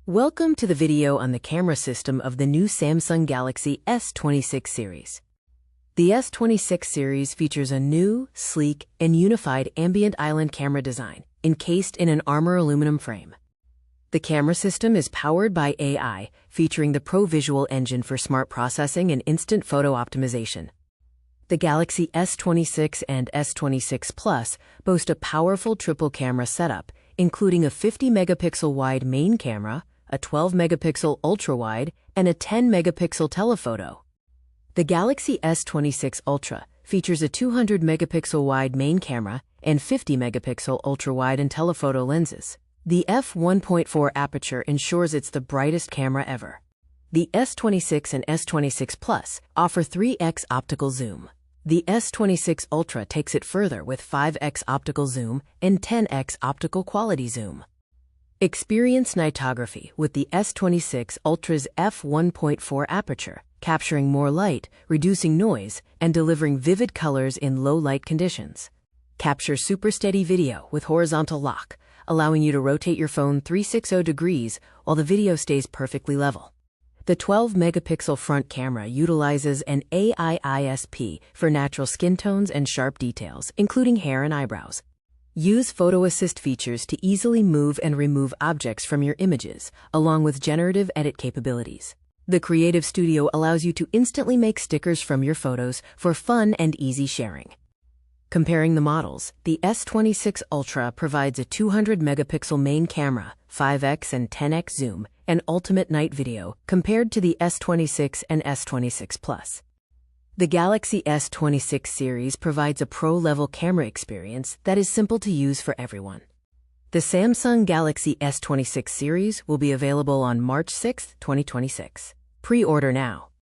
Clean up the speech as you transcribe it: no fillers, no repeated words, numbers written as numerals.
Welcome to the video on the camera system of the new Samsung Galaxy S26 series. The S26 series features a new, sleek, and unified ambient island camera design, encased in an armor aluminum frame. The camera system is powered by AI, featuring the ProVisual engine for smart processing and instant photo optimization. The Galaxy S26 and S26 Plus boast a powerful triple camera setup, including a 50-megapixel wide main camera, a 12-megapixel ultra-wide, and a 10-megapixel telephoto. The Galaxy S26 Ultra features a 200-megapixel wide main camera and 50-megapixel ultra-wide and telephoto lenses. The f1.4 aperture ensures it's the brightest camera ever. The S26 and S26 Plus offer 3x optical zoom. The S26 Ultra takes it further with 5x optical zoom and 10x optical quality zoom. Experience Nightography with the S26 Ultra's f1.4 aperture, capturing more light, reducing noise, and delivering vivid colors in low light conditions. Capture super steady video with horizontal lock, allowing you to rotate your phone 360 degrees while the video stays perfectly level. The 12-megapixel front camera utilizes an AI ISP for natural skin tones and sharp details, including hair and eyebrows. Use photo assist features to easily move and remove objects from your images, along with generative edit capabilities. The Creative Studio allows you to instantly make stickers from your photos for fun and easy sharing. Comparing the models, the S26 Ultra provides a 200-megapixel main camera, 5x and 10x zoom, and ultimate night video compared to the S26 and S26 Plus. The Galaxy S26 series provides a pro-level camera experience that is simple to use for everyone. The Samsung Galaxy S26 series will be available on March 6, 2026. Pre-order now.